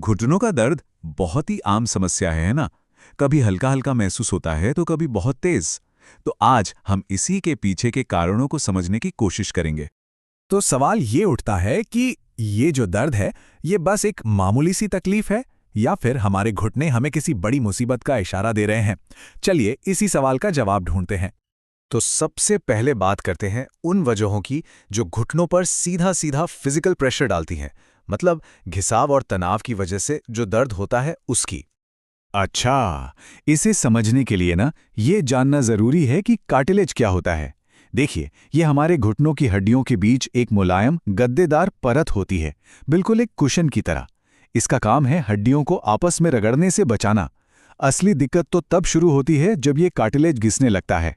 घुटनों का दर्द बहुत ही आम समस्या है ना। कभी हल्का हल्का महसूस होता है तो कभी बहुत तेज। तो आज हम इसी के पीछे के कारणों को समझने की कोशिश करेंगे। तो सवाल ये उठता है कि ये जो दर्द है, ये बस एक मामूली सी तकलीफ है या फिर हमारे घुटने हमें किसी बड़ी मुसीबत का इशारा दे रहे हैं। चलिए इसी सवाल का जवाब ढूंढते हैं। तो सबसे पहले बात करते हैं उन वजहों की जो घुटनों पर सीधा सीधा फिजिकल प्रेशर डालती हैं, मतलब घिसाव और तनाव की वजह से जो दर्द होता है उसकी। अच्छा, इसे समझने के लिए ये जानना जरूरी है कि कार्टिलेज क्या होता है। देखिए, ये हमारे घुटनों की हड्डियों के बीच एक मुलायम गद्देदार परत होती है, बिल्कुल एक कुशन की तरह। इसका काम है हड्डियों को आपस में रगड़ने से बचाना। असली दिक्कत तो तब शुरू होती है जब ये कार्टिलेज घिसने लगता है।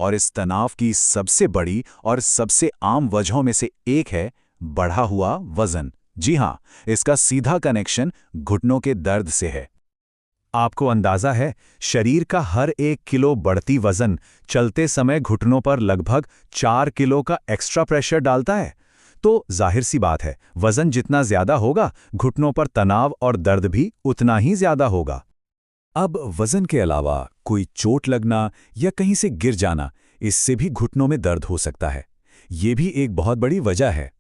और इस तनाव की सबसे बड़ी और सबसे आम वजहों में से एक है बढ़ा हुआ वजन। जी हाँ, इसका सीधा कनेक्शन घुटनों के दर्द से है। आपको अंदाजा है, शरीर का हर 1 किलो बढ़ती वजन चलते समय घुटनों पर लगभग 4 किलो का एक्स्ट्रा प्रेशर डालता है। तो जाहिर सी बात है, वजन जितना ज्यादा होगा, घुटनों पर तनाव और दर्द भी उतना ही ज्यादा होगा। अब वजन के अलावा कोई चोट लगना या कहीं से गिर जाना, इससे भी घुटनों में दर्द हो सकता है। ये भी एक बहुत बड़ी वजह है।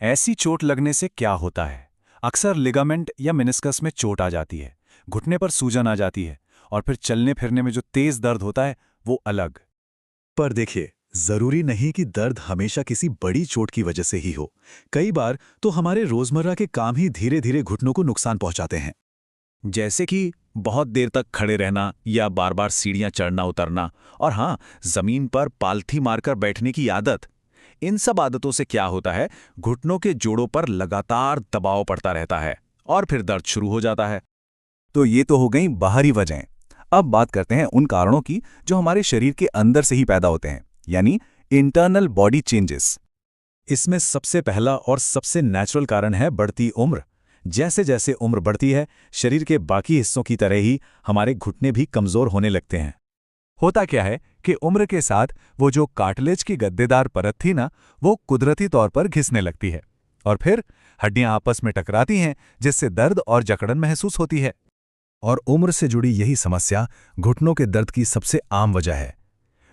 ऐसी चोट लगने से क्या होता है? अक्सर लिगामेंट या मेनिस्कस में चोट आ जाती है, घुटने पर सूजन आ जाती है, और फिर चलने फिरने में जो तेज दर्द होता है वो अलग। पर देखिए, जरूरी नहीं कि दर्द हमेशा किसी बड़ी चोट की वजह से ही हो। कई बार तो हमारे रोजमर्रा के काम ही धीरे धीरे घुटनों को नुकसान पहुंचाते हैं। जैसे कि बहुत देर तक खड़े रहना या बार बार सीढ़ियां चढ़ना उतरना, और हाँ, जमीन पर पालथी मारकर बैठने की आदत। इन सब आदतों से क्या होता है, घुटनों के जोड़ों पर लगातार दबाव पड़ता रहता है और फिर दर्द शुरू हो जाता है। तो ये तो हो गई बाहरी वजहें। अब बात करते हैं उन कारणों की जो हमारे शरीर के अंदर से ही पैदा होते हैं, यानी इंटरनल बॉडी चेंजेस। इसमें सबसे पहला और सबसे नेचुरल कारण है बढ़ती उम्र। जैसे जैसे उम्र बढ़ती है, शरीर के बाकी हिस्सों की तरह ही हमारे घुटने भी कमजोर होने लगते हैं। होता क्या है कि उम्र के साथ वो जो कार्टिलेज की गद्देदार परत थी वो कुदरती तौर पर घिसने लगती है, और फिर हड्डियां आपस में टकराती हैं, जिससे दर्द और जकड़न महसूस होती है। और उम्र से जुड़ी यही समस्या घुटनों के दर्द की सबसे आम वजह है।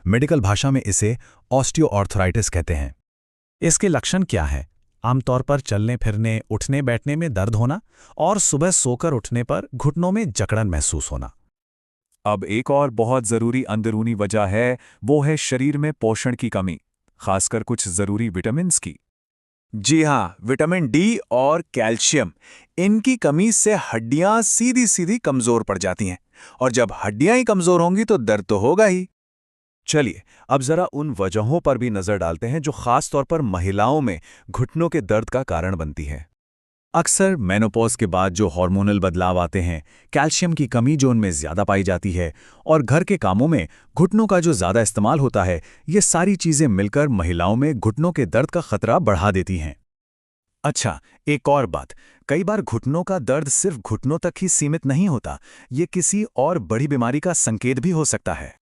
मेडिकल भाषा में इसे ऑस्टियोआर्थराइटिस कहते हैं। इसके लक्षण क्या है? आमतौर पर चलने फिरने, उठने बैठने में दर्द होना, और सुबह सोकर उठने पर घुटनों में जकड़न महसूस होना। अब एक और बहुत जरूरी अंदरूनी वजह है, वो है शरीर में पोषण की कमी, खासकर कुछ जरूरी विटामिन्स की। जी हाँ, विटामिन डी और कैल्शियम, इनकी कमी से हड्डियां सीधी सीधी कमजोर पड़ जाती हैं, और जब हड्डियां ही कमजोर होंगी तो दर्द तो होगा ही। चलिए अब जरा उन वजहों पर भी नजर डालते हैं जो खास तौर पर महिलाओं में घुटनों के दर्द का कारण बनती हैं। अक्सर मेनोपॉज के बाद जो हार्मोनल बदलाव आते हैं, कैल्शियम की कमी जो उनमें ज्यादा पाई जाती है, और घर के कामों में घुटनों का जो ज्यादा इस्तेमाल होता है, ये सारी चीजें मिलकर महिलाओं में घुटनों के दर्द का खतरा बढ़ा देती हैं। अच्छा, एक और बात, कई बार घुटनों का दर्द सिर्फ घुटनों तक ही सीमित नहीं होता, ये किसी और बड़ी बीमारी का संकेत भी हो सकता है,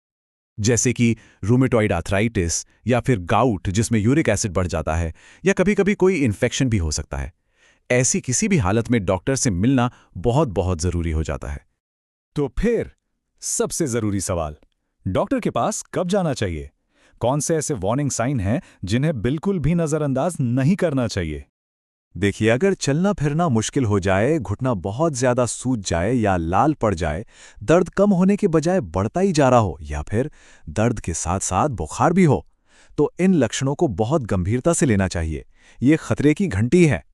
जैसे कि रूमेटॉइड आर्थराइटिस या फिर गाउट जिसमें यूरिक एसिड बढ़ जाता है, या कभी-कभी कोई इन्फेक्शन भी हो सकता है। ऐसी किसी भी हालत में डॉक्टर से मिलना बहुत बहुत जरूरी हो जाता है। तो फिर सबसे जरूरी सवाल, डॉक्टर के पास कब जाना चाहिए? कौन से ऐसे वार्निंग साइन हैं जिन्हें बिल्कुल भी नजरअंदाज नहीं करना चाहिए? देखिए, अगर चलना फिरना मुश्किल हो जाए, घुटना बहुत ज्यादा सूज जाए या लाल पड़ जाए, दर्द कम होने के बजाय बढ़ता ही जा रहा हो, या फिर दर्द के साथ साथ बुखार भी हो, तो इन लक्षणों को बहुत गंभीरता से लेना चाहिए। ये खतरे की घंटी है।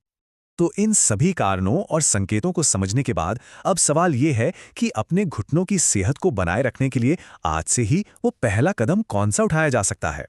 तो इन सभी कारणों और संकेतों को समझने के बाद अब सवाल ये है कि अपने घुटनों की सेहत को बनाए रखने के लिए आज से ही वो पहला कदम कौन सा उठाया जा सकता है।